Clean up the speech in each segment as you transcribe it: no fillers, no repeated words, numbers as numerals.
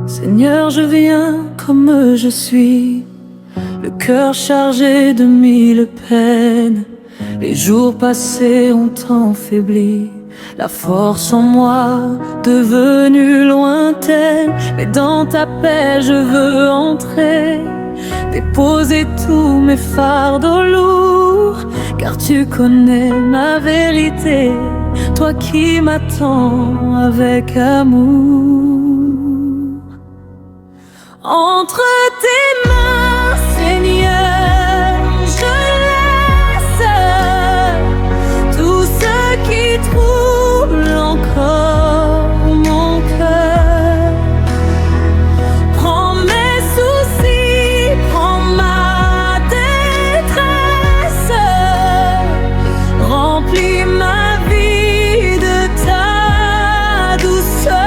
Seigneur, je viens comme je suis, le cœur chargé de mille peines. Les jours passés ont affaibli la force en moi devenue lointaine. Mais dans ta paix je veux entrer, déposer tous mes fardeaux lourds, car tu connais ma vérité, toi qui m'attends avec amour. Entre tes mains, Seigneur, je laisse tout ce qui trouble encore mon cœur. Prends mes soucis, prends ma détresse, remplis ma vie de ta douceur.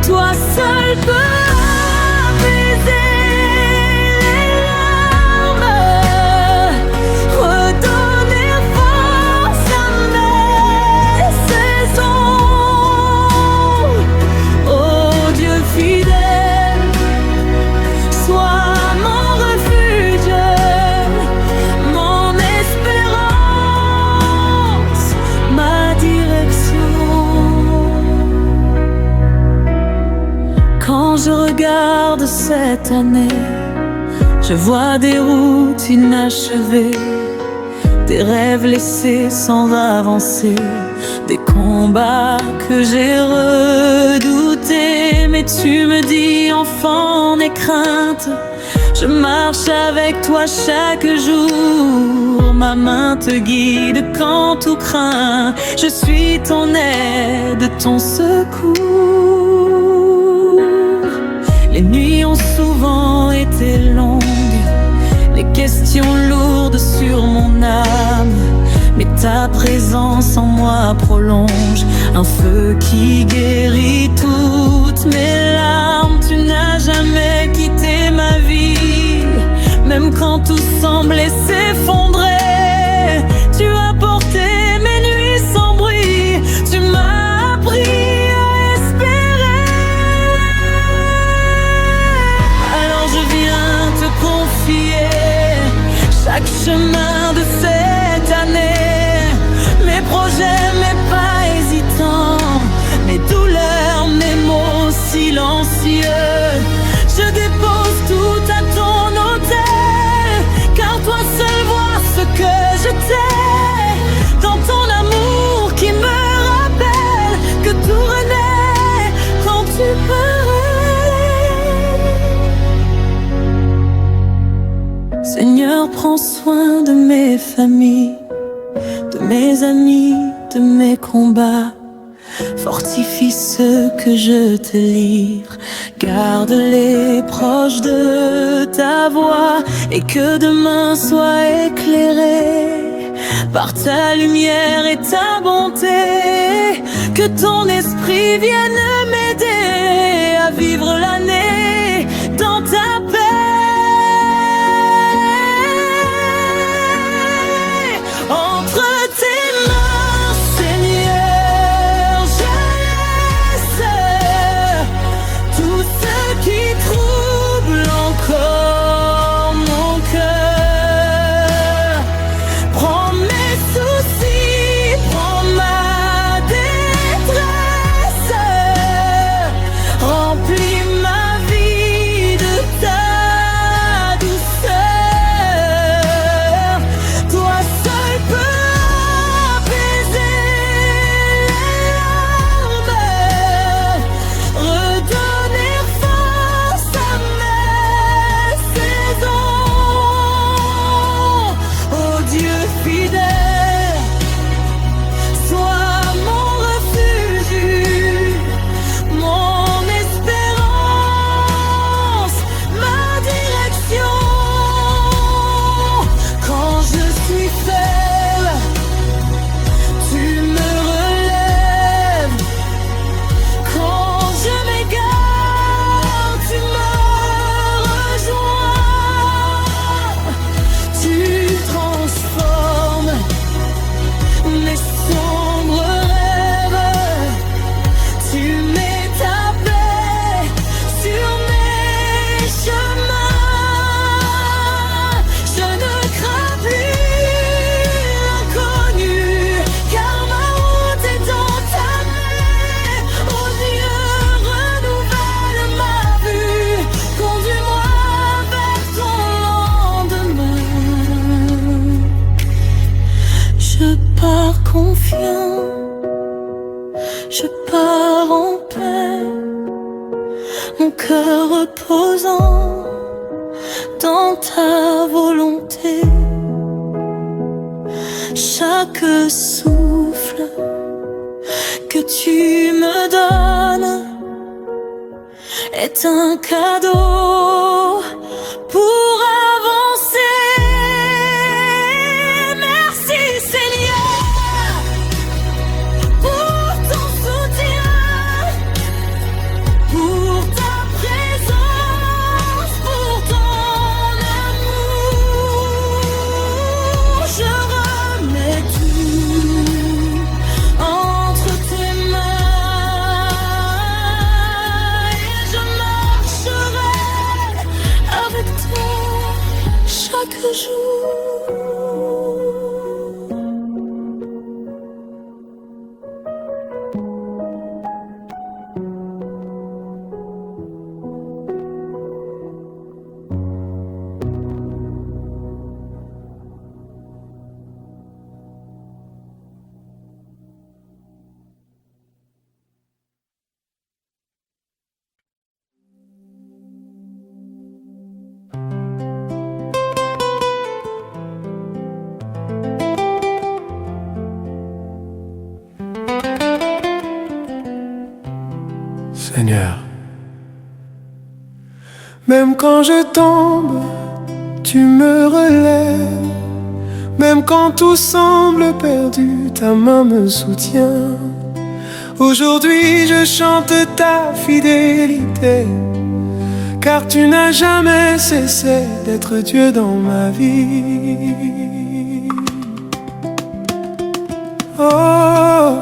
Toi seul peux apaiser les larmes, redonner force à mes saisons. Oh Dieu fidèle, sois mon refuge, mon espérance, ma direction. Quand je regarde cette année, je vois des routes inachevées, des rêves laissés sans avancer, des combats que j'ai redoutés. Mais tu me dis, enfant, n'aie crainte, je marche avec toi chaque jour. Ma main te guide quand tout craint, je suis ton aide, ton secours. Les nuits ont souvent été longues, les questions lourdes sur mon âme, mais ta présence en moi prolonge un feu qui guérit toutes mes larmes. Tu n'as jamais quitté ma vie, même quand tout semblait s'effondrer. Tu as porté mes nuits sans bruit, tu m'as appris à espérer. Alors je viens te confier chaque chemin de cette année, mes projets, mes pas hésitants, mes douleurs, mes mots silencieux. Je dépose tout à ton autel, car toi seul vois ce que je t'ai. Dans ton amour qui me rappelle que tout renaît quand tu parlais. Seigneur, prends soin de mes familles, de mes amis, de mes combats. Fortifie ceux que je te livre, garde-les proches de ta voix, et que demain soit éclairé par ta lumière et ta bonté. Que ton esprit vienne m'aider à vivre l'année dans ta paix. Entre tes mains, Seigneur, je laisse tout ce qui trouble encore mon cœur. Prends mes soucis, prends ma détresse, cœur reposant dans ta volonté. Chaque souffle que tu me donnes est un cadeau pour avancer. Merci Seigneur pour ton soutien, pour ta présence, pour ton amour. Je remets tout entre tes mains et je marcherai avec toi chaque jour. Seigneur, même quand je tombe, tu me relèves. Même quand tout semble perdu, ta main me soutient. Aujourd'hui je chante ta fidélité, car tu n'as jamais cessé d'être Dieu dans ma vie. Oh,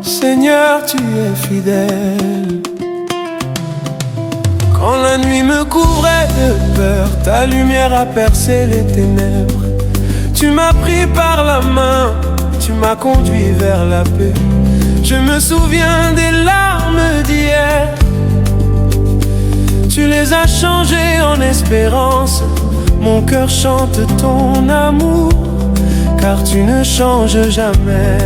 Seigneur, tu es fidèle. Quand la nuit me couvrait de peur, ta lumière a percé les ténèbres. Tu m'as pris par la main, tu m'as conduit vers la paix. Je me souviens des larmes d'hier, tu les as changées en espérance. Mon cœur chante ton amour, car tu ne changes jamais.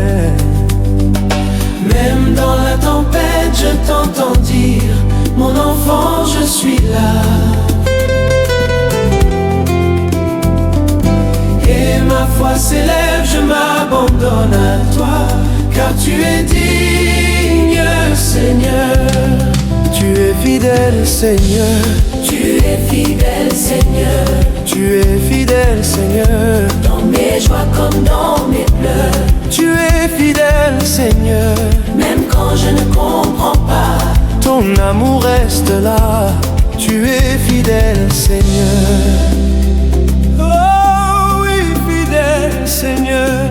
Même dans la tempête, je t'entends dire: mon enfant, je suis là. Et ma foi s'élève, je m'abandonne à toi, car tu es digne, Seigneur. Tu es fidèle, Seigneur. Tu es fidèle, Seigneur. Tu es fidèle, Seigneur. Dans mes joies comme dans mes pleurs. Tu es fidèle, Seigneur. Même quand je ne comprends pas, ton amour reste là. Tu es fidèle, Seigneur. Oh oui, fidèle, Seigneur.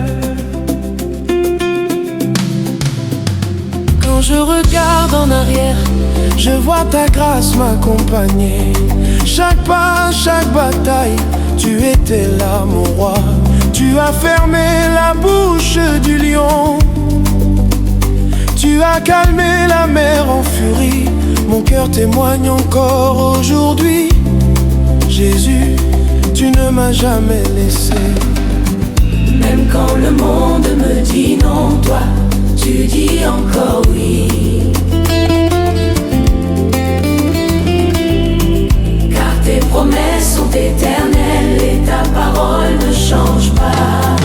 Quand je regarde en arrière, je vois ta grâce m'accompagner. Chaque pas, chaque bataille, tu étais là, mon roi. Tu as fermé la bouche du lion. Tu as calmé la mer en furie. Mon cœur témoigne encore aujourd'hui. Jésus, tu ne m'as jamais laissé. même quand le monde me dit non, toi, tu dis encore oui. Car tes promesses sont éternelles et ta parole ne change pas.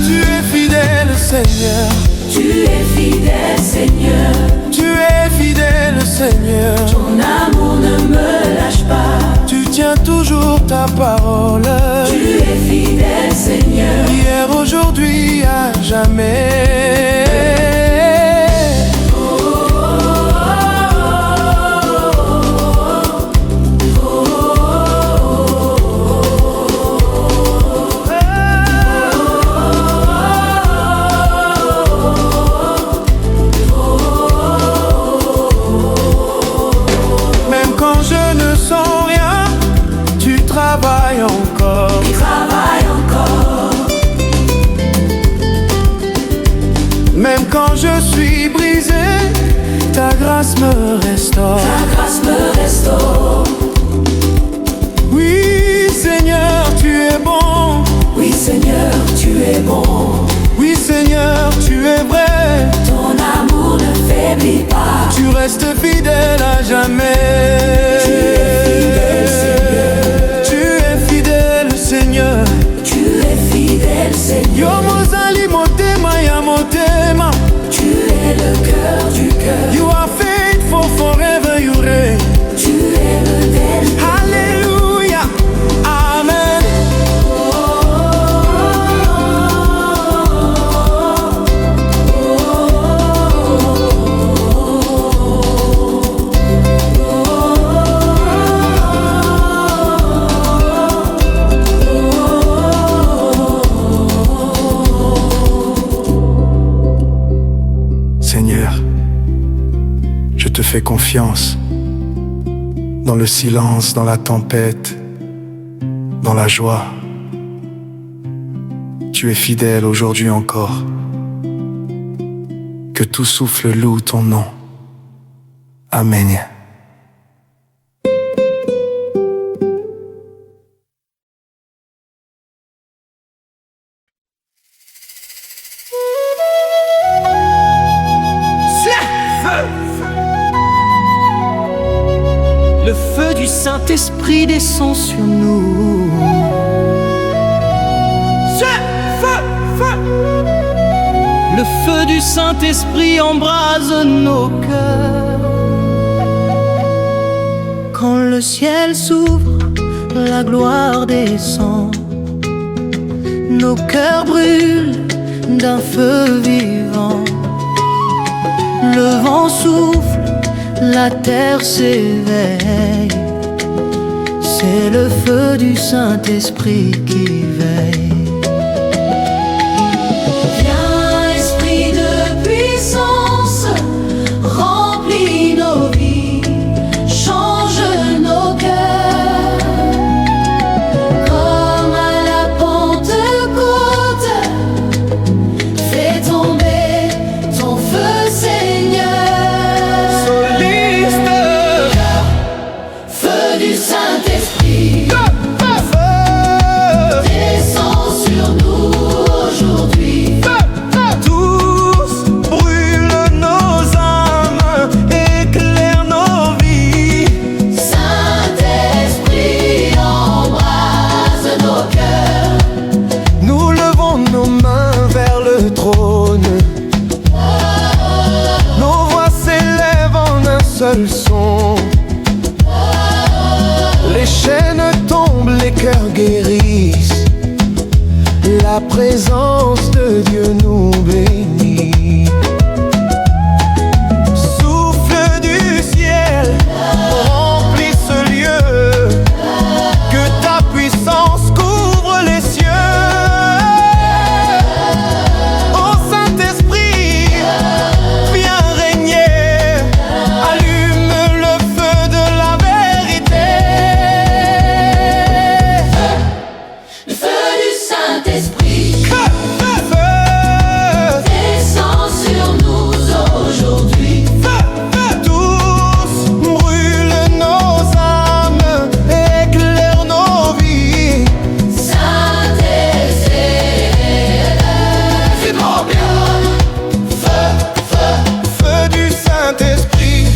Tu es fidèle, Seigneur. Tu es fidèle, Seigneur. Tu es fidèle, Seigneur. Ton amour ne me lâche pas. Tu tiens toujours ta parole. Tu es fidèle, Seigneur. Hier, aujourd'hui, à jamais. Même quand je suis brisé, ta grâce me restaure. Ta grâce me restaure. Oui, Seigneur, tu es bon. Oui, Seigneur, tu es bon. Oui, Seigneur, tu es vrai. Ton amour ne faiblit pas. Tu restes reste fidèle à jamais. Tu es fidèle, Seigneur. Tu es fidèle, Seigneur. Yo mozali motema ya motema. Tu es le cœur du cœur. You are faithful forever, you reign. Tu es le dernier. Alléluia, Amen. Seigneur, je te fais confiance. Dans le silence, dans la tempête, dans la joie. Tu es fidèle aujourd'hui encore. Que tout souffle loue ton nom. Amen. Le feu du Saint-Esprit descend sur nous. Le feu du Saint-Esprit embrase nos cœurs. Quand le ciel s'ouvre, la gloire descend. Nos cœurs brûlent d'un feu vivant. Le vent souffle, la terre s'éveille. C'est le feu du Saint-Esprit qui veille. Viens, Esprit de puissance, remplis nos vies, change nos cœurs. Comme à la Pentecôte, fais tomber ton feu, Seigneur. Feu du Saint-Esprit, descends sur nous aujourd'hui. Tous brûlent nos âmes, éclairent nos vies. Saint-Esprit, embrase nos cœurs. Nous levons nos mains vers le trône. Nos voix s'élèvent en un seul son. Les chaînes tombent, les cœurs guérissent. La présence de Dieu nous bénit. Souffle du ciel, remplis ce lieu. Que ta puissance couvre les cieux. Ô Saint-Esprit, viens régner. Allume le feu de la vérité. Le feu du Saint-Esprit, Feu, descend sur nous aujourd'hui. tous brûlent nos âmes, éclairent nos vies. Saint-Esprit, fais trop bien. Feu du Saint-Esprit.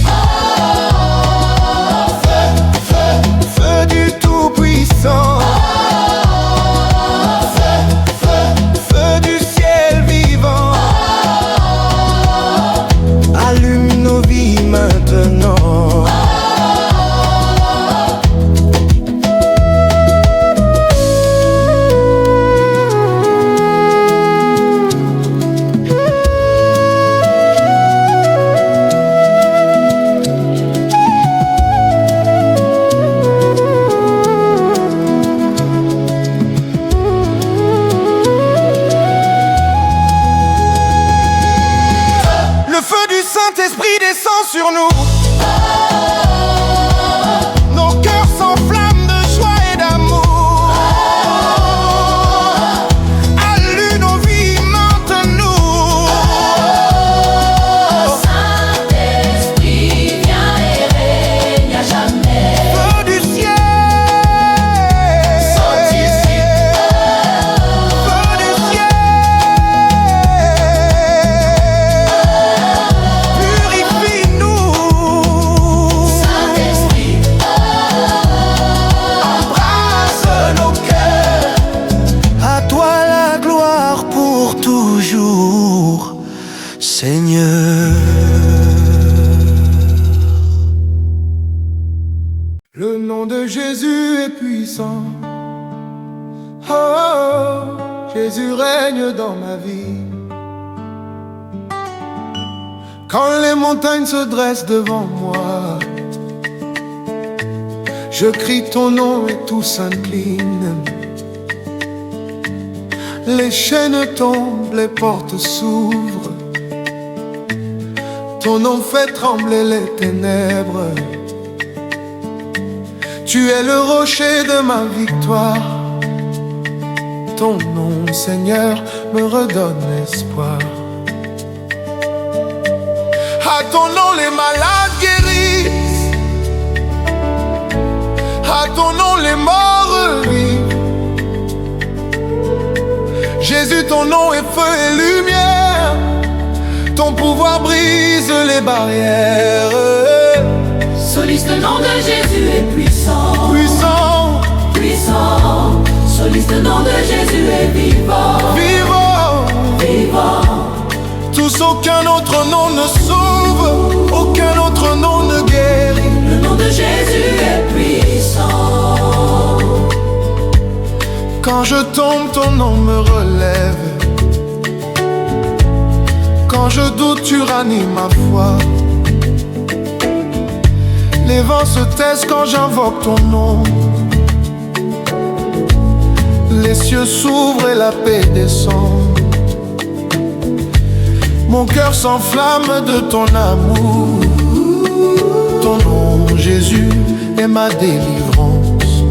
Feu du Tout-Puissant. Feu du ciel vivant. Allume nos vies maintenant. Le feu du Saint-Esprit descend sur nous. Nos cœurs s'enflamment de joie et d'amour. Allume nos vies maintenant. Saint-Esprit, viens et règne à jamais. Feu du ciel. Saint ici. Feu du ciel. Purifie-nous. nom de Jésus est puissant. Oh, Jésus règne dans ma vie. Quand les montagnes se dressent devant moi, je crie ton nom et tout s'incline. Les chaînes tombent, les portes s'ouvrent. Ton nom fait trembler les ténèbres. Tu es le rocher de ma victoire. Ton nom, Seigneur, me redonne espoir. À ton nom, les malades guérissent. À ton nom, les morts revivent. Jésus, ton nom est feu et lumière. Ton pouvoir brise les barrières. Soliste, le nom de Jésus est puissant. Puissant, Puissant. Soliste, le nom de Jésus est vivant. vivant. Vivant. Tous, aucun autre nom ne sauve, aucun autre nom ne guérit. Le nom de Jésus est puissant. Quand je tombe, ton nom me relève. Quand je doute, tu ranimes ma foi. Les vents se taisent quand j'invoque ton nom. Les cieux s'ouvrent et la paix descend. Mon cœur s'enflamme de ton amour. Ton nom, Jésus, est ma délivrance.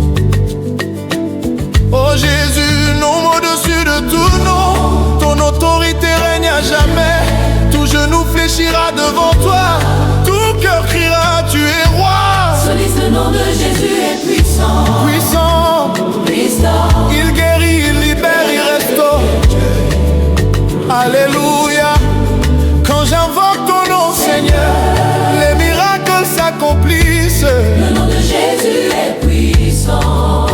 Oh Jésus, nom au-dessus de tout nom. Ton autorité règne à jamais. Tout genou fléchira devant toi. Tout cœur criera, tu es roi. Soliste, le nom de Jésus est puissant. Puissant, Puissant. il guérit, il libère, il restaure. Alléluia. Quand j'invoque ton nom, Seigneur, les miracles s'accomplissent. Le nom de Jésus est puissant.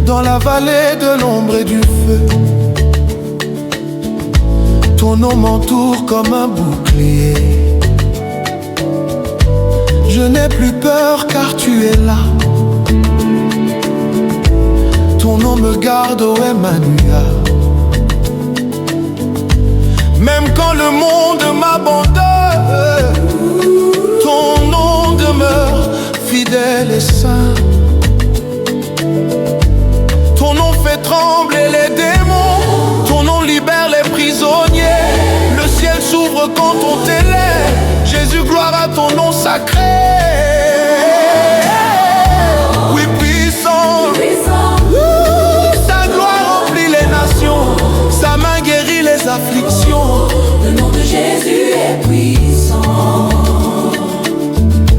Dans la vallée de l'ombre et du feu, ton nom m'entoure comme un bouclier. Je n'ai plus peur car tu es là. Ton nom me garde, ô Emmanuel. Même quand le monde m'abandonne, ton nom demeure fidèle et saint. Ton nom fait trembler les démons. Ton nom libère les prisonniers. Le ciel s'ouvre quand on t'élève. Jésus, gloire à ton nom sacré. Oui, puissant. Sa gloire remplit les nations. Sa main guérit les afflictions. Le nom de Jésus est puissant.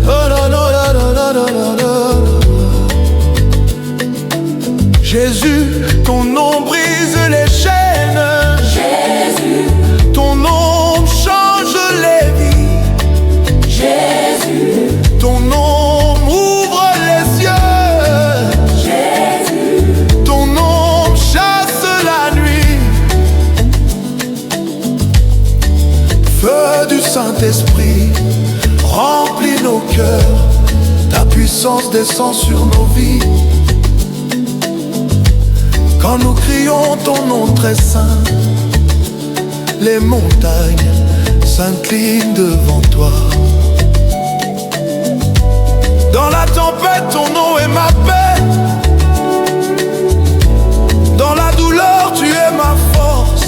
Oh, la, la, la, la, la, la, la. Jésus, ton nom brise les chaînes. Jésus. Ton nom change les vies. Jésus. Ton nom ouvre les yeux. Jésus. Ton nom chasse la nuit. Feu du Saint-Esprit remplit nos cœurs. Ta puissance descend sur nos vies. Quand nous crions ton nom très saint, les montagnes s'inclinent devant toi. Dans la tempête, ton nom est ma paix. Dans la douleur, tu es ma force.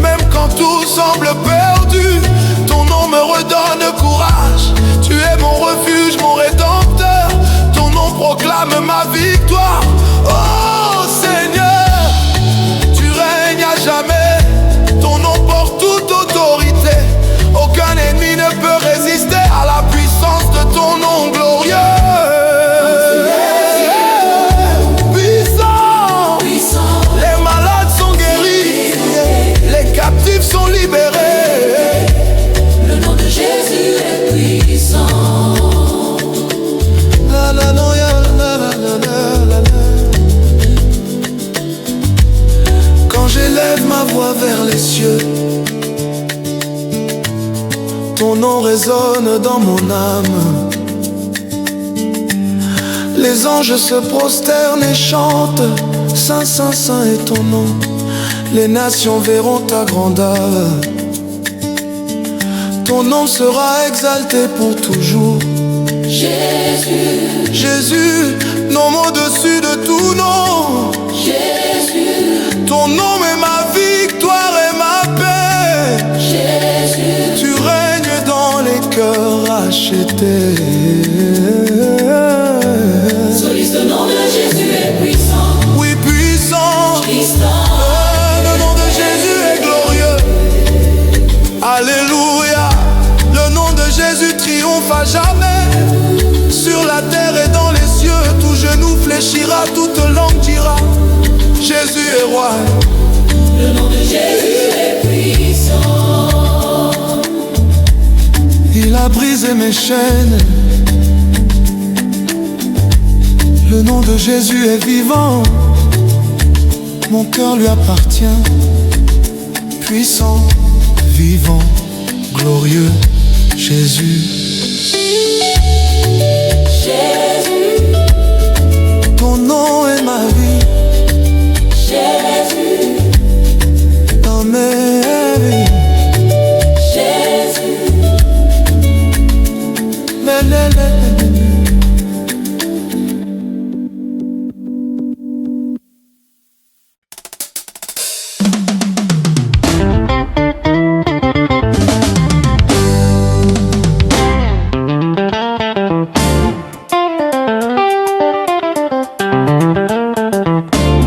Même quand tout semble perdu, ton nom me redonne courage. Tu es mon refuge, mon rédempteur. Ton nom proclame ma victoire. Oh Seigneur, tu règnes à jamais. Ton nom porte toute autorité. Aucun ennemi ne peut résister à la puissance de ton nom glorieux. Puissant, les malades sont guéris, les captifs sont libérés. Le nom de Jésus est puissant. La, la, la, la, la, la, la, la. ton nom résonne dans mon âme. Les anges se prosternent et chantent, Saint, Saint, Saint est ton nom. Les nations verront ta grandeur. Ton nom sera exalté pour toujours. Jésus, Jésus, nom au-dessus de tout nom. Jésus, ton nom est ma victoire et ma paix. Jésus, tu règnes dans les cœurs rachetés. soliste, le nom de Jésus est puissant. Oui, puissant. Le nom de Jésus est glorieux. Alléluia. Le nom de Jésus triomphe à jamais. Sur la terre et dans les cieux, tout genou fléchira, toute langue dira, Jésus est roi. Le nom de Jésus est puissant. Il a brisé mes chaînes. Le nom de Jésus est vivant. Mon cœur lui appartient. Puissant, vivant, glorieux, Jésus. Jésus, ton nom est ma vie. Jésus, dans mes vies. Jésus,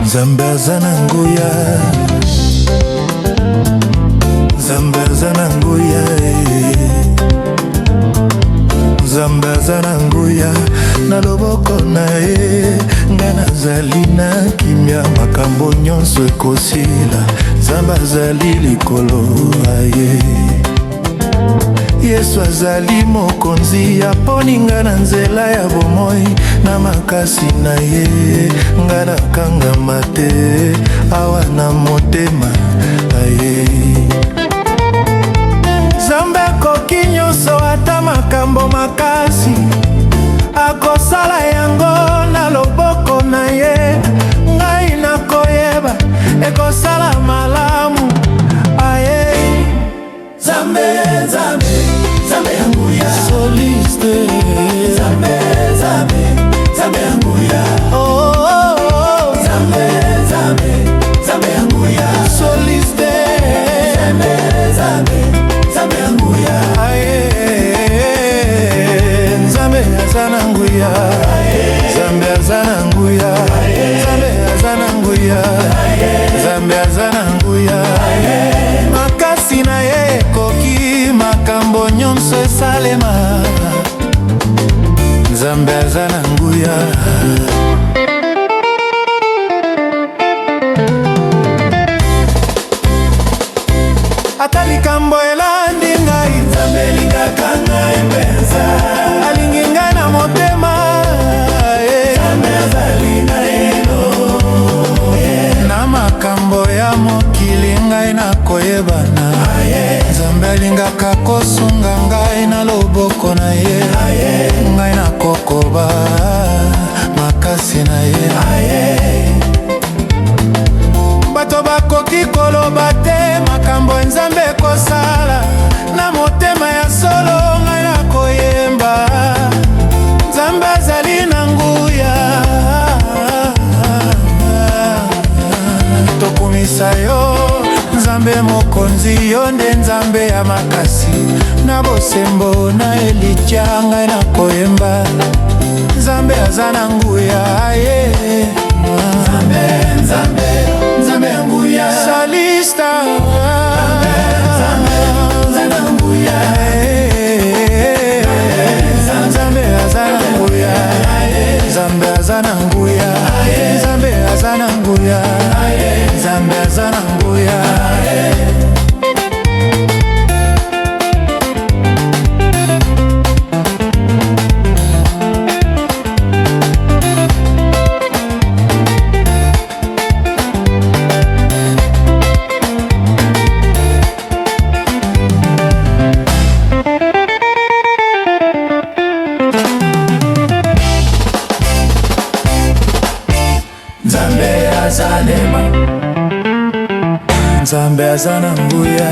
Nzambe aza na nguya, Nzambe aza na nguya, Nzambe aza na nguya, na loboko na ye nga nazali na kimia, makambo nyonso ekosila, Nzambe azali likolo aye. Yesu azali mokonzi, aponi nga na nzela ya bomoi, na makasi na ye nga nakangama te, awa na motema aye. Nzambe akoki nyonso, ata makambo makasi akosala yango na loboko na ye. Ngai nakoyeba ekosala malamu aye. Nzambe, Nzambe, Nzambe yanguya, soliste. Nzambe, Nzambe, Nzambe yanguya, oh, oh, oh. Nzambe, Nzambe, Nzambe yanguya, soliste. Nzambe, Nzambe, Nzambe yanguya, aye. Nzambe aza na nguya, Nzambe aza na nguya, Nzambe aza na nguya, Nzambe aza na nguya, makasi na ye ekoki, makambo nyonso esalema. Nzambe aza na nguya. Ata likambo elandi ngai, Nzambe alingaka ngai mpenza, alingi ngai na motema, Nzambe azali na eno, na makambo ya mokili ngai nakoyebana, Nzambe alingaka kosunga ngai na loboko na ye, ngai nakokoba makasi na ye. Bato bakoki koloba te makambo Nzambe ekosala, na motema ya solo ngai nakoyemba, Nzambe azali na nguya. Tokumisa yo Nzambe mokonzi, yo nde Nzambe ya makasi, na bosembo na elitya ngai nakoyemba, Nzambe aza na nguya aye. Nzambe, Nzambe, Nzambe ya nguya, salista. Nzambe, Nzambe na nguya, Nzambe aza na nguya, Nzambe aza na nguya, Nzambe aza na nguya, Nzambe aza na nguya. aza na nguya.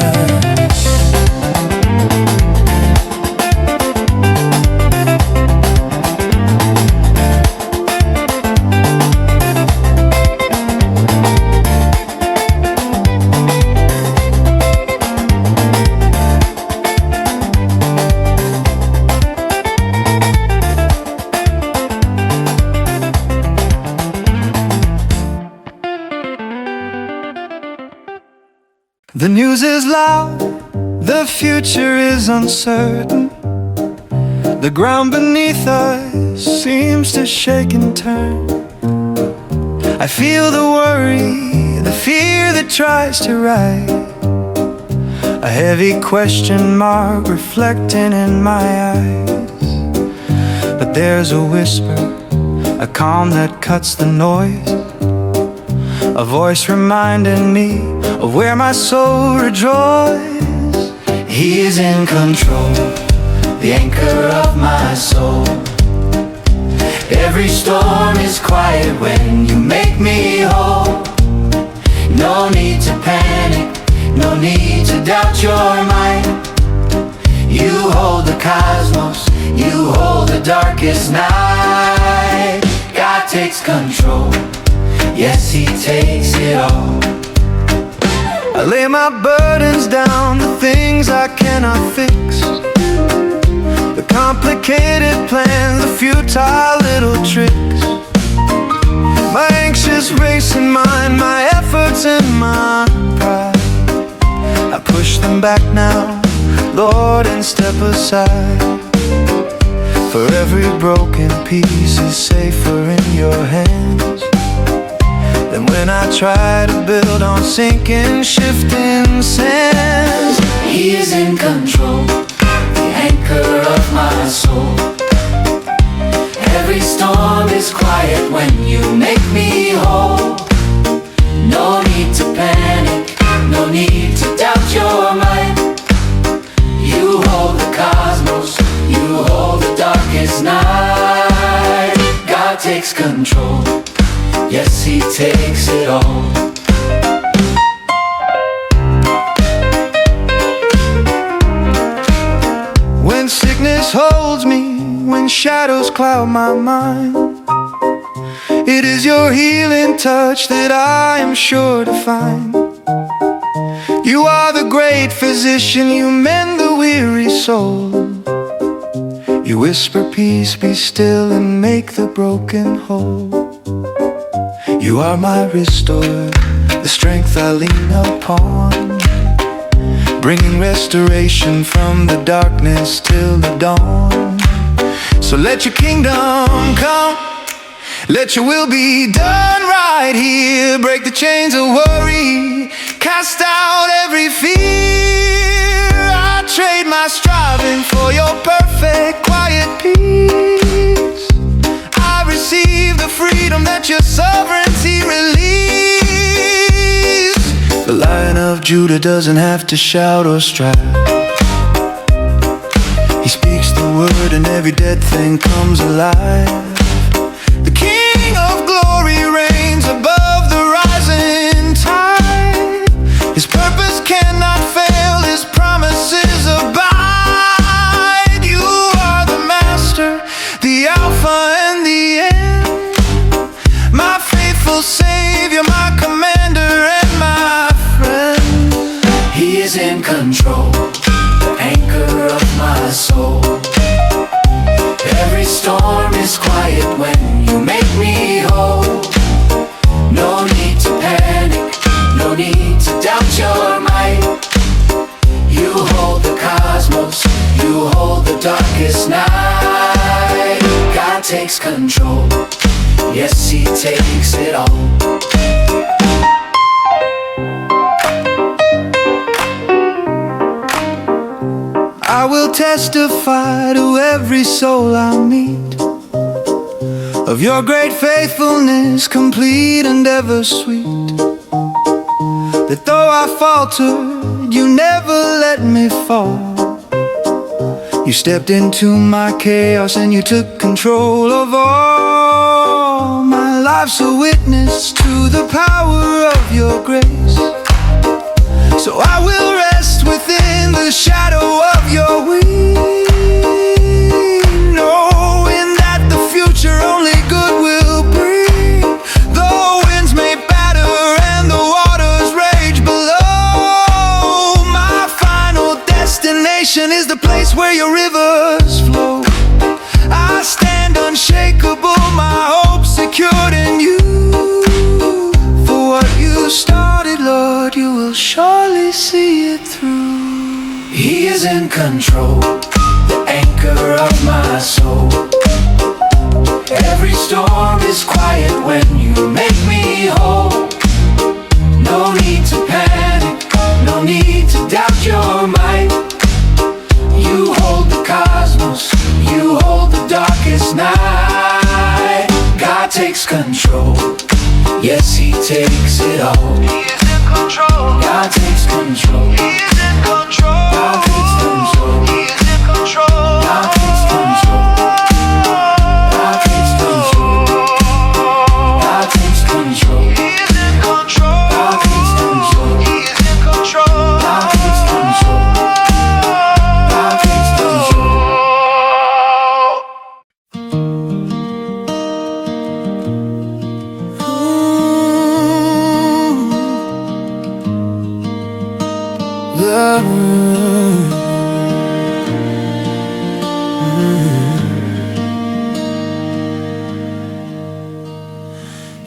The news is loud, the future is uncertain. The ground beneath us seems to shake and turn. I feel the worry, the fear that tries to rise, a heavy question mark reflecting in my eyes. But there's a whisper, a calm that cuts the noise, a voice reminding me of where my soul rejoices. He is in control, the anchor of my soul. Every storm is quiet when you make me whole. No need to panic, no need to doubt your mind. You hold the cosmos, you hold the darkest night. God takes control, yes, He takes it all. I lay my burdens down, the things I cannot fix, the complicated plans, the futile little tricks, my anxious racing mind, my efforts and my pride. I push them back now, Lord, and step aside. For every broken piece is safer in your hands than when I try to build on sinking, shifting sands. He is in control, the anchor of my soul. Every storm is quiet when you make me whole. No need to panic, no need to doubt your mind. You hold the cosmos, you hold the darkest night. God takes control, yes, He takes it all. When sickness holds me, when shadows cloud my mind, it is your healing touch that I am sure to find. You are the great physician, you mend the weary soul. You whisper peace, be still, and make the broken whole. You are my restorer, the strength I lean upon, bringing restoration from the darkness till the dawn. So let your kingdom come, let your will be done right here. Break the chains of worry, cast out every fear. I trade my striving for your perfect quiet peace. I receive the freedom that your sovereignty release. The Lion of Judah doesn't have to shout or strive. He speaks the word and every dead thing comes alive. The King of glory reigns above the rising tide. His purpose cannot fail, His promises abide. You are the Master, the Alpha and the end, my faithful Savior, my commander and my friend. He is in control, the anchor of my soul. Every storm is quiet when you make me whole. No need to panic, no need to doubt your might. You hold the cosmos, you hold the darkest night. God takes control, yes, He takes it all. I will testify to every soul I meet of your great faithfulness, complete and ever sweet. That though I faltered, you never let me fall. You stepped into my chaos and you took control of all. My life's a witness to the power of your grace. So I will rest within the shadow of your wings, knowing that the future only good will bring. The winds may batter and the waters rage below, my final destination is the place where your rivers flow. I stand unshakable, my hope secured in you. For what you started, Lord, you will surely see it through. He is in control, the anchor of my soul. Every storm is quiet when you make me whole. No need to panic, no need to doubt your might. You hold the cosmos, you hold the darkest night. God takes control, yes, He takes it all. He is in control. God takes control. He is in control. God takes control. He is in control. God takes control. God takes control. God takes control. He is in control. God takes control. He is in control. God takes control. God takes control.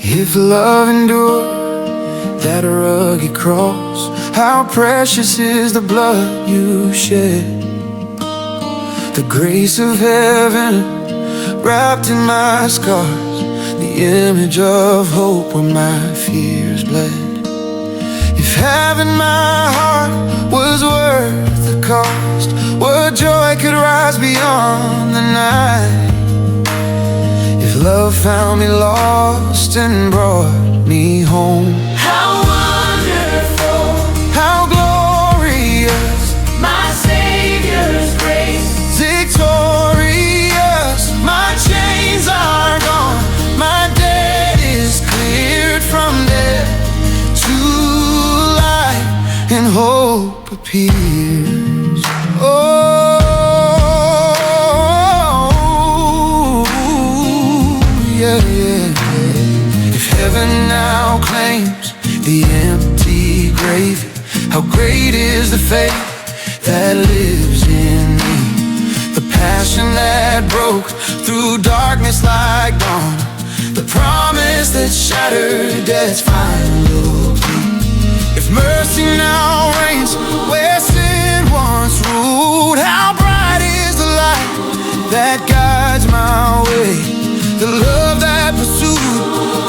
If love endured that rugged cross, how precious is the blood you shed. The grace of heaven wrapped in my scars, the image of hope where my fears bled. If having my heart was worth the cost, what joy could rise beyond the night? If love found me lost and brought me home, How wonderful, how glorious, my Savior's grace. victorious. My chains are gone, my debt is cleared. From death to life and hope appears. Oh, yeah, yeah, yeah. If heaven now claims the empty grave, how great is the faith that lives in me. The passion that broke through darkness like dawn, the promise that shattered death's final plea. If mercy now reigns where sin once ruled, how bright is the light that guides my way. The love that pursued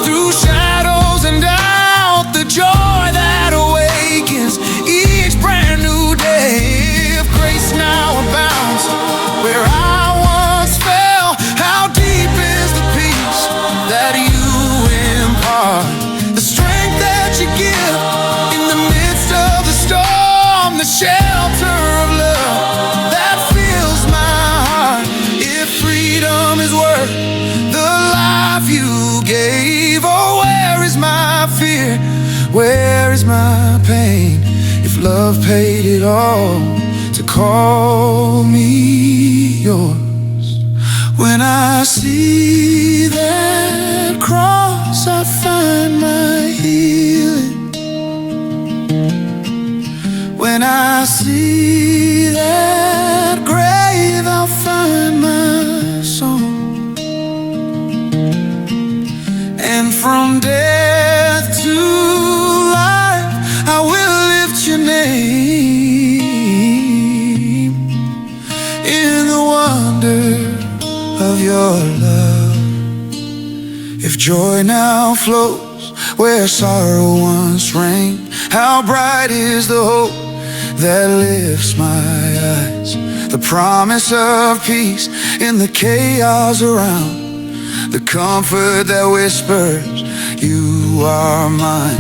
through shadows and doubt, the joy that awakens each brand new day. If grace now abounds where I once fell, how deep is the peace that you impart, the strength that you give in the midst of the storm, the shelter of love that fills my heart. If freedom is worth the life you gave, oh, where is my fear? Where is my pain? If love paid it all to call me yours. When I see that cross, I find my healing. When I see that grave, I'll find my song. And from death to life, I will lift your name in the wonder of your love. If joy now flows where sorrow once reigned, how bright is the hope that lifts my eyes. The promise of peace in the chaos around, the comfort that whispers, you are mine.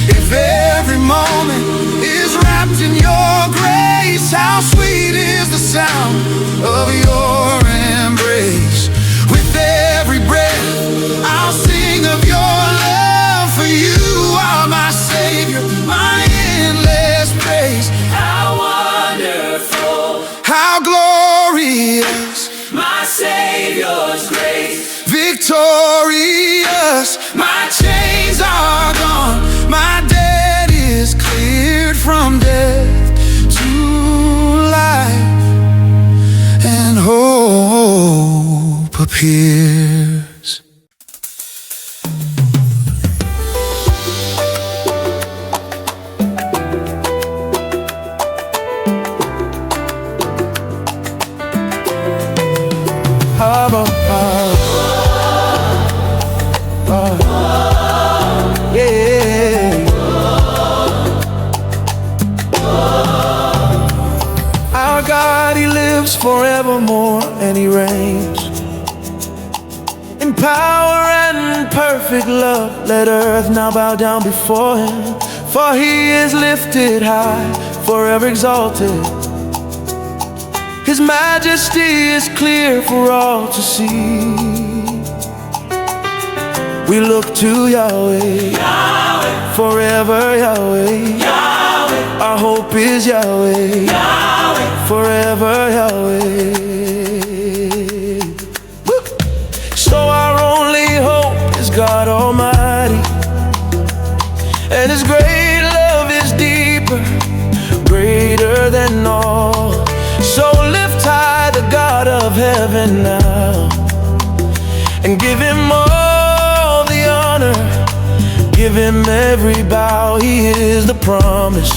If every moment is wrapped in your grace, how sweet is the sound of your embrace. With every breath, I'll sing of your love, for you are my Savior, my endless my Savior's grace. Victorious, my chains are gone, my debt is cleared from death to life, and hope appears. Our God, He lives forevermore, and He reigns in power and perfect love. Let earth now bow down before Him, for He is lifted high, forever exalted. His majesty is clear for all to see. We look to Yahweh, Yahweh, forever Yahweh, Yahweh. Our hope is Yahweh, Yahweh, forever Yahweh. Woo! So our only hope is God Almighty, and His great love is deeper, greater than all. So lift high the God of heaven now, and give Him all the honor, give Him every bow. He is the promise,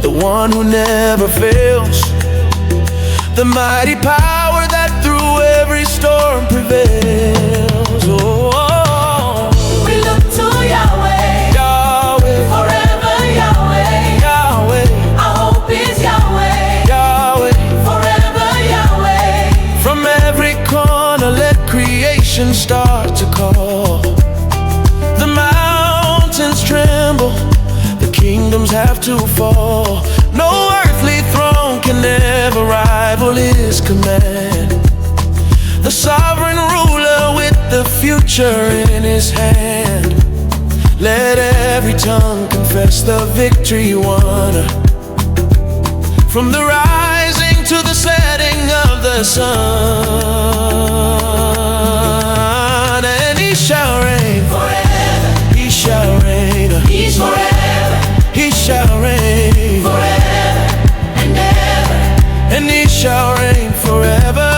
the one who never fails, the mighty power that through every storm prevails. Oh, we look to Yahweh, Yahweh, forever Yahweh, Yahweh. our hope is Yahweh, Yahweh. forever Yahweh. From every corner let creation start to call. The mountains tremble, the kingdoms have to fall. No earthly throne can ever rival His command. The sovereign ruler with the future in His hand. Let every tongue confess the victory won. From the rising to the setting of the sun, and He shall reign Forever, He shall reign, He's forever, He shall reign forever and ever, and He shall reign forever.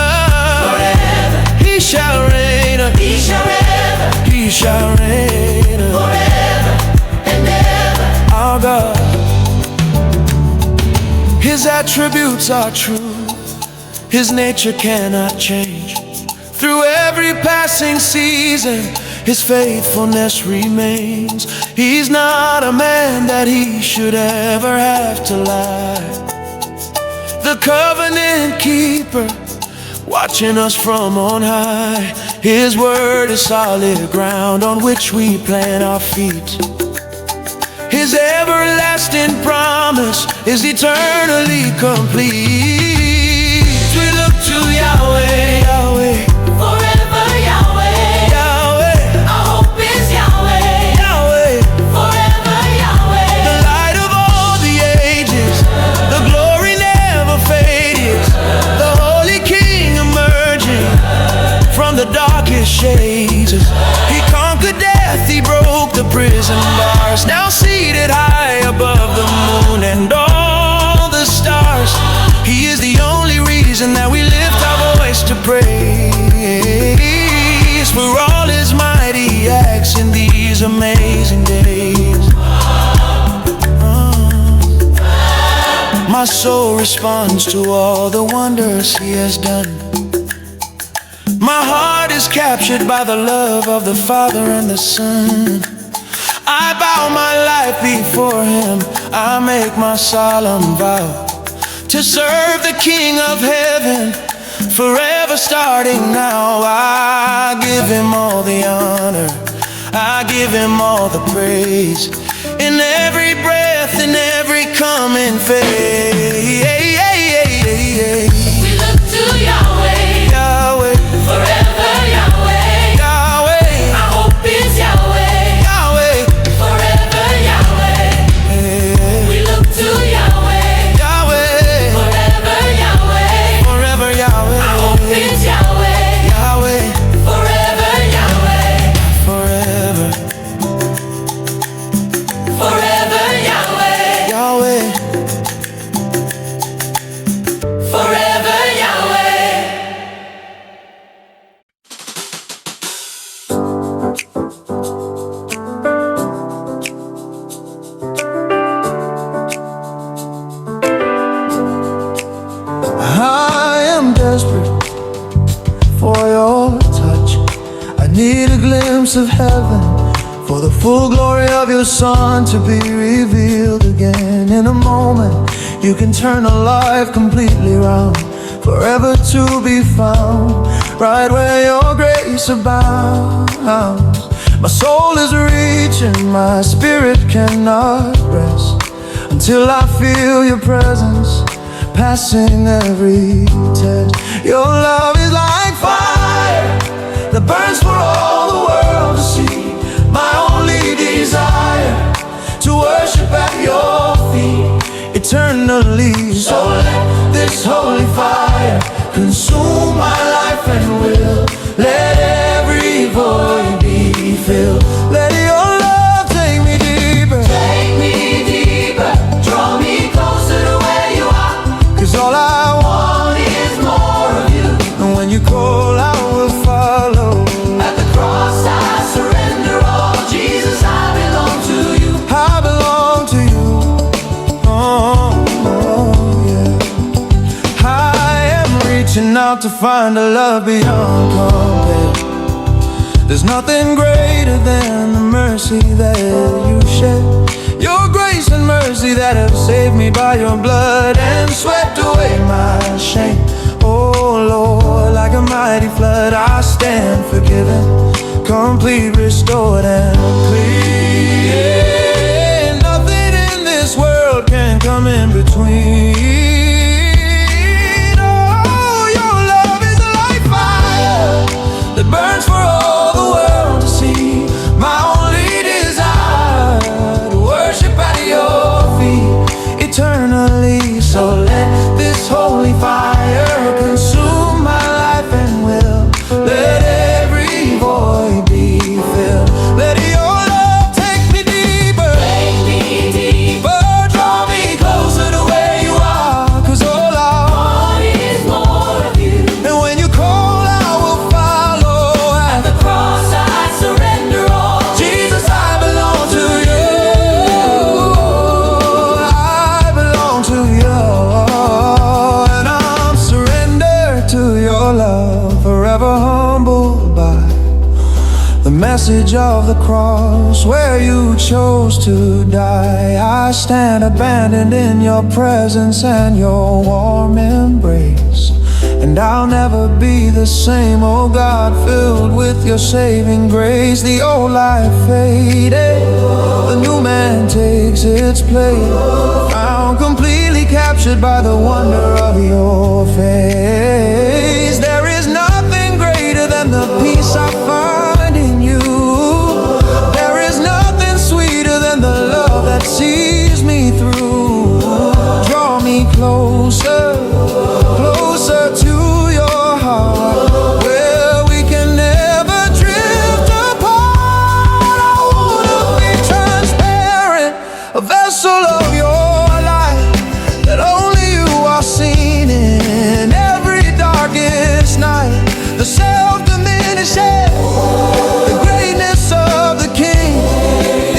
forever, He shall reign, He shall ever, He shall reign, forever and ever. our God. His attributes are true, His nature cannot change. Through every passing season His faithfulness remains. He's not a man that He should ever have to lie. The covenant keeper, watching us from on high. His word is solid ground on which we plant our feet. His everlasting promise is eternally complete. We look to Yahweh, Yahweh, Forever Yahweh, Yahweh, our hope is Yahweh, Yahweh. forever Yahweh, The light of all the ages, the glory never faded. The Holy King emerging from the darkest shades. He conquered death, He broke the prison bars. Now seated high above the moon and all the stars. He is the only reason that we lift our voice to praise, for all His mighty acts in these amazing days. My soul responds to all the wonders He has done. My heart is captured by the love of the Father and the Son. I bow my life before Him, I make my solemn vow to serve the King of heaven, forever starting now. I give Him all the honor, I give Him all the praise, in every breath, in every coming phase. we look to Yahweh, Yahweh, forever Yahweh, Yahweh, our hope is Yahweh, Yahweh, forever Yahweh, we look to Yahweh, Yahweh, forever Yahweh, forever Yahweh. our glimpse of heaven, for the full glory of your Son to be revealed again. In a moment, you can turn a life completely round, forever to be found, right where your grace abounds. My soul is reaching, my spirit cannot rest until I feel your presence passing every test. Your love is like fire that burns for all the world to see. My only desire to worship at your feet eternally. So let this holy fire consume my life and will. Let every void be filled. Let your love take me deeper. Take me deeper, draw me closer to where you are. 'Cause all I Want is more of you. want, when you call I will follow. At the cross I surrender all. Jesus, I belong to you. I belong to you. Oh, yeah. I am reaching out to find a love beyond compare. There's nothing greater than the mercy that you shed. Your grace and mercy that have saved me by your blood and swept away my shame. Oh Lord, like a mighty flood I stand forgiven, complete, restored and clean. Nothing in this world can come in between. Oh, your love is like fire that burns for all the world to see. My only desire to worship at your feet eternally. So let this holy fire consume my life and will. Let every void be filled. Let your love take me deeper. Take me deeper, Draw me closer to where you are. 'Cause all I want is more of you. and when you call I will follow. At the cross I surrender all. Jesus, I belong to you. I belong to you. And I'm surrendered to your love, forever humbled by the message of the cross where you chose to die. I stand abandoned in your presence and your warm embrace. And I'll never be the same, oh God, filled with your saving grace. The old life faded, the new man takes its place. Found completely captured by the wonder of your face. There is nothing greater than the peace I find in you. There is nothing sweeter than the love that sees me through. Draw me closer, closer to your heart, where we can never drift apart. I wanna be transparent, a vessel of your light that only you are seen in. Every darkest night, the self-diminishing, the greatness of the King,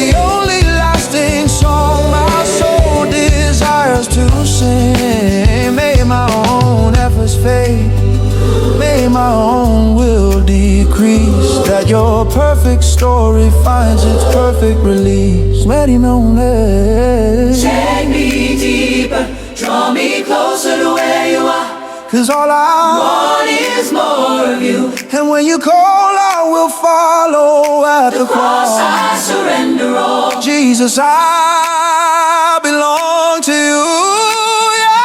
the only lasting song my soul desires to sing. May my own efforts fade, may my own will decrease, that your perfect story finds its perfect release. Take me deeper, draw me closer to where you are. 'Cause all I Want is more of you. and when you call I will follow. At the Cross cross I surrender all. Jesus, I belong to you. Yeah,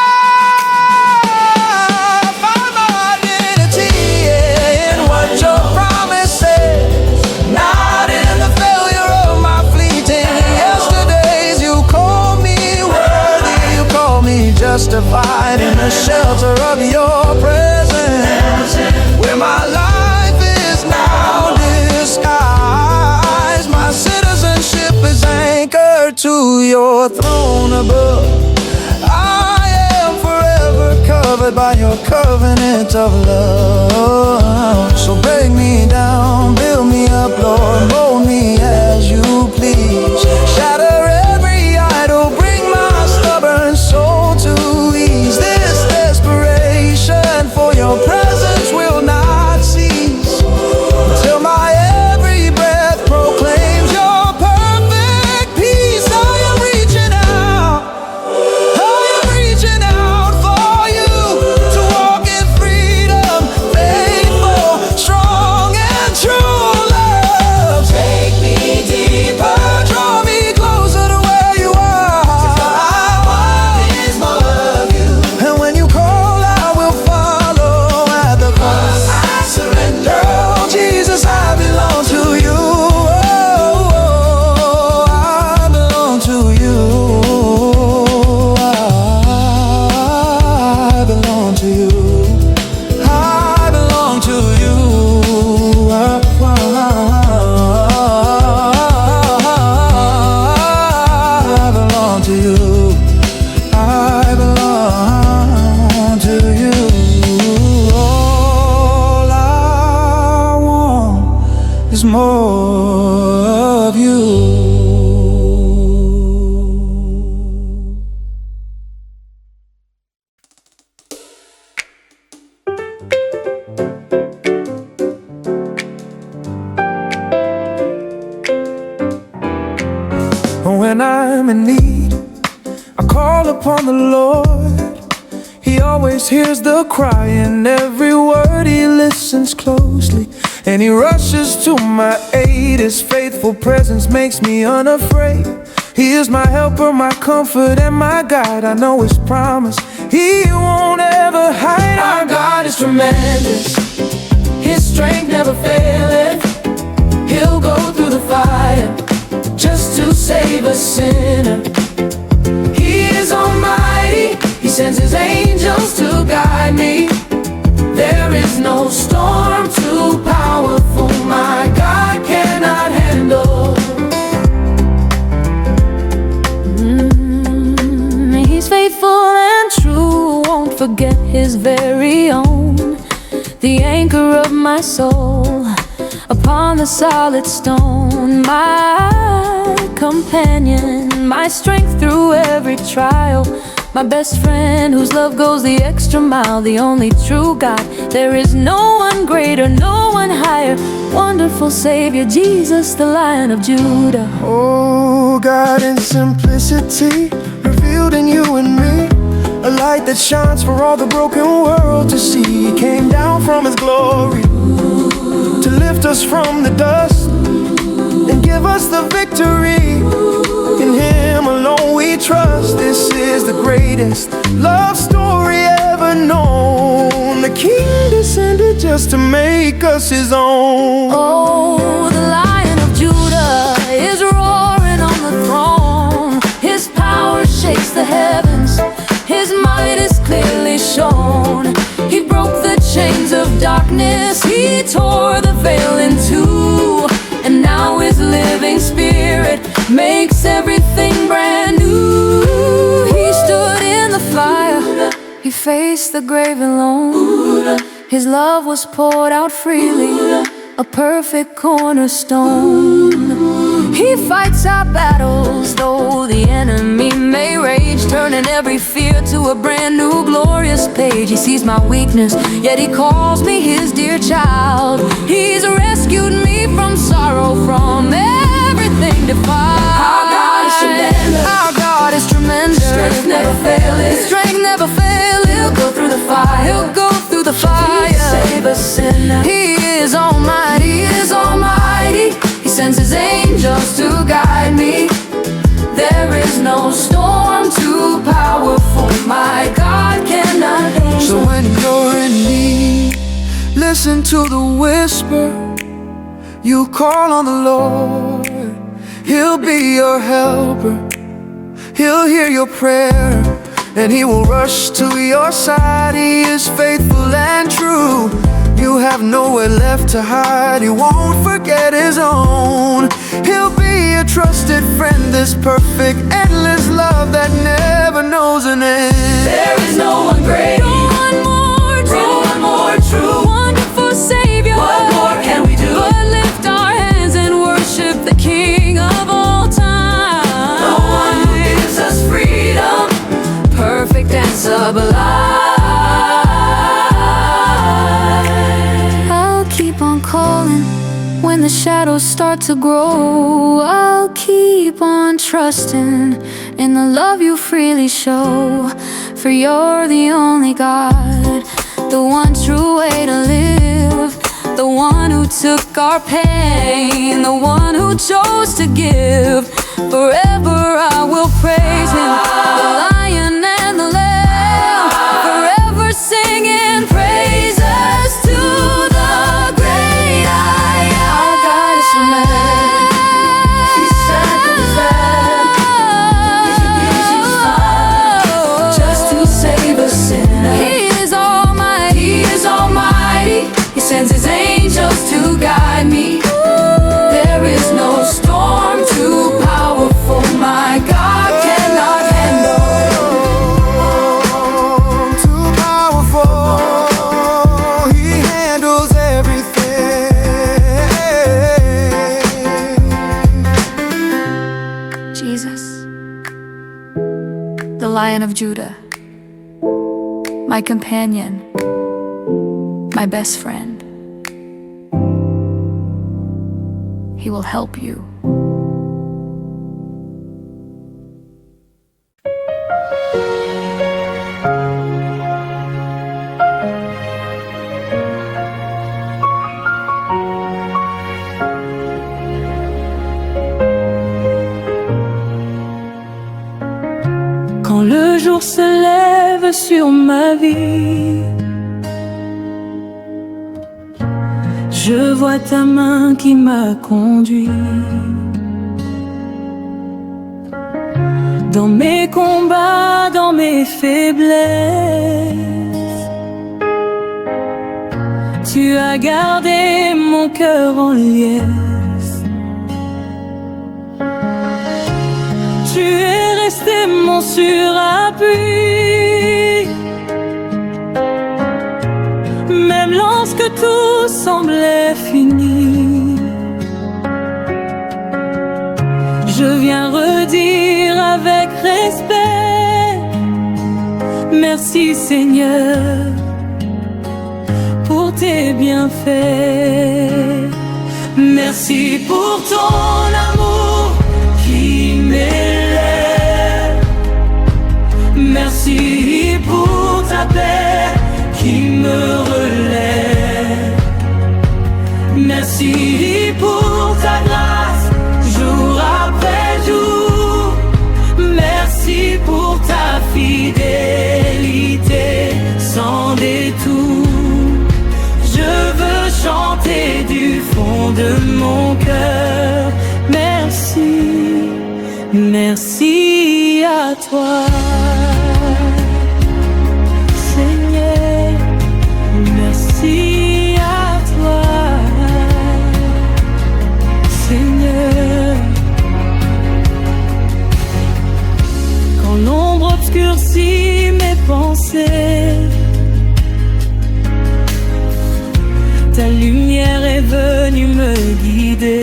I find my identity in what your promise says, not in the failure of my fleeting yesterdays. You call me worthy, you call me justified in the shelter of your presence, where my life is now disguised. My citizenship is anchored to your throne above. I am forever covered by your covenant of love. So break me down, build me up, Lord, mold me as you please. Shatter every idol, bring my stubborn soul to ease. This desperation for your presence will not cease till my every breath upon the Lord. He always hears the cry, and every word he listens closely, and he rushes to my aid. His faithful presence makes me unafraid. He is my helper, my comfort, and my guide. I know his promise, he won't ever hide. Our God is tremendous, his strength never faileth. He'll go through the fire just to save a sinner. He is almighty, he sends his angels to guide me. There is no storm too powerful my God cannot handle. He's faithful and true, won't forget his very own. The anchor of my soul upon the solid stone. My companion, my strength through every trial. My best friend whose love goes the extra mile. The only true God, there is no one greater, no one higher. Wonderful Savior, Jesus, the Lion of Judah. Oh, God in simplicity, revealed in you and me, a light that shines for all the broken world to see. He came down from his glory to lift us from the dust and give us the victory. In him alone we trust. This is the greatest love story ever known. The King descended just to make us his own. Oh, the Lion of Judah is roaring on the throne. His power shakes the heavens, his might is clearly shown. He broke the chains of darkness, he tore the veil in two, and now his living spirit makes everything brand new. He stood in the fire, he faced the grave alone. His love was poured out freely, a perfect cornerstone. He fights our battles, though the enemy may rage, turning every fear to a brand new glorious page. He sees my weakness, yet he calls me his dear child. He's rescued me from sorrow, from everything defiled. Our God is tremendous, our God is tremendous. Strength never faileth, strength never faileth. He'll go through the fire, he'll go through the fire. He'll save a sinner. He is almighty, he is almighty. He sends his angels to guide me. There is no storm too powerful my God cannot handle. So when you're in need, listen to the whisper. You call on the Lord, he'll be your helper. He'll hear your prayer, and he will rush to your side. He is faithful and true. You have nowhere left to hide. He won't forget his own. He'll be a trusted friend, this perfect, endless love that never knows an end. There is no one great, no one more true, no one more true. Wonderful Savior, what more can we do but lift our hands and worship the King of all time? The one who gives us freedom, perfect and sublime. I'll keep on calling when the shadows start to grow. I'll keep on trusting in the love you freely show. For you're the only God, the one true way to live, the one who took our pain, the one who chose to give. Forever I will praise him, the Lion and the Lamb, forever singing praises to the great I am. Our God is tremendous, he sacrificed his son just to save a sinner. He is almighty, he is almighty. He sends his angels to guide me. There is no storm too powerful my God cannot handle. Too powerful, he handles everything. Jesus, the Lion of Judah, my companion, my best friend. He will help you. sur ma vie. Je vois ta main qui m'a conduit. Dans mes combats, dans mes faiblesses, tu as gardé mon cœur en liesse. Tu es resté mon surappui, même lorsque tout semblait fini. Je viens redire avec respect, merci Seigneur pour tes bienfaits. Merci pour ton amour qui m'élève. Merci pour ta paix qui me relève. Merci pour ta grâce jour après jour. Merci pour ta fidélité sans détour. Je veux chanter du fond de mon cœur. Merci, merci à toi, Seigneur. Merci à toi, Seigneur. Quand l'ombre obscurcit mes pensées, ta lumière est venue me guider.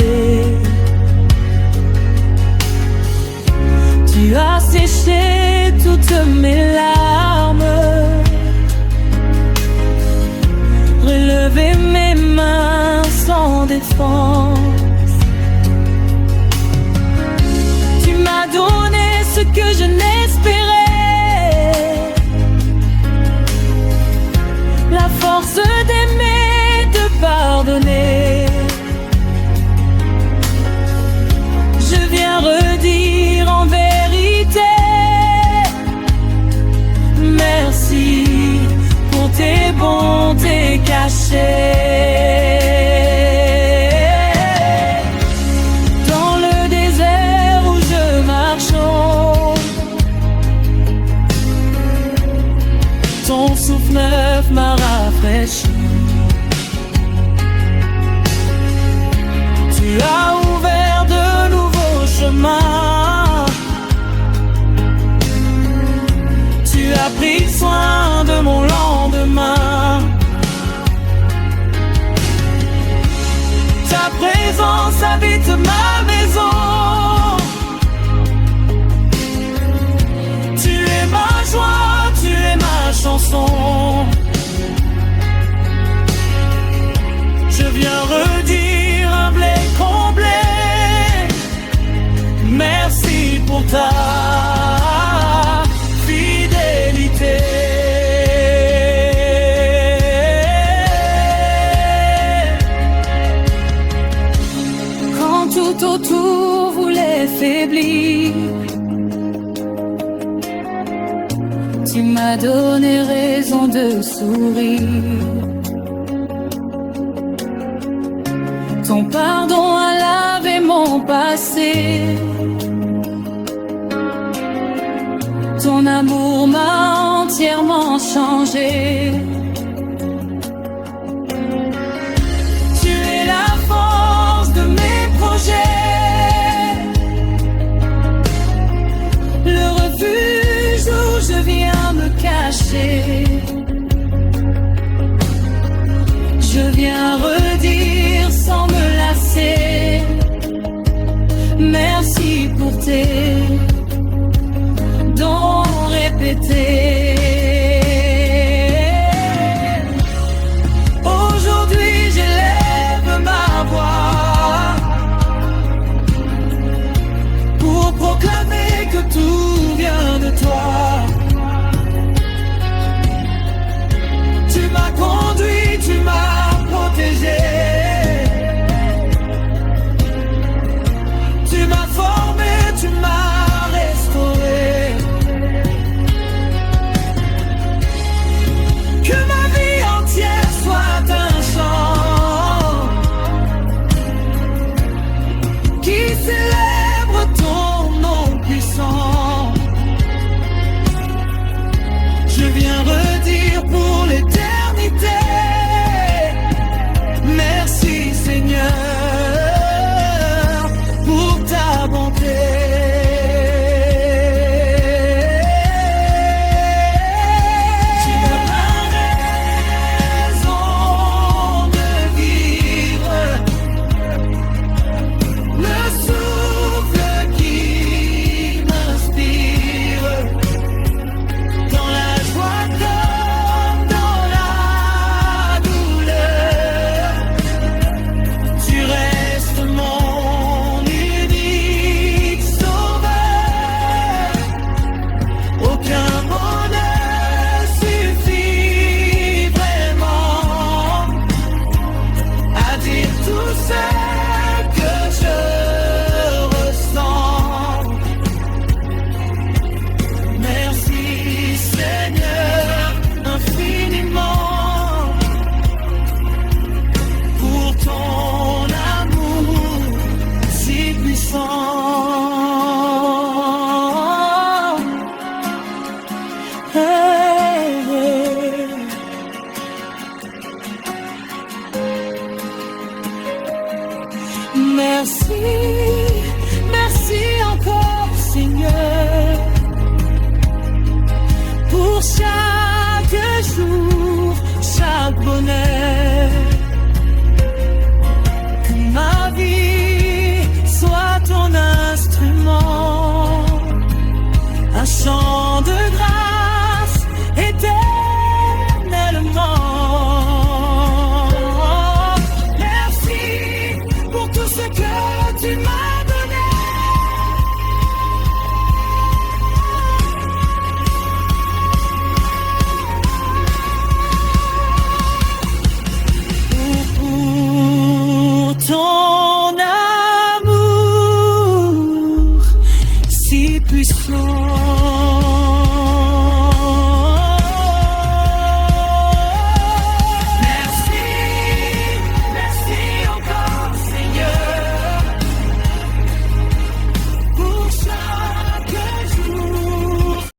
Tu as séché toutes mes larmes, relevé mes mains sans défense. Tu m'as donné ce que je n'espérais, la force d'aimer, de pardonner. Je viens redire en vérité, merci pour tes bontés cachées. Dans le désert où je marche, ton souffle neuf m'a rafraîchi. Tu as ouvert de nouveaux chemins. Tu as pris soin de mon lendemain. Ta présence habite ma maison. Tu es ma joie, tu es ma chanson. Je viens redire humble et comblé, merci pour ta fidélité. Quand tout autour voulait faiblir, tu m'as donné raison de sourire. Ton pardon a lavé mon passé. Ton amour m'a entièrement changé.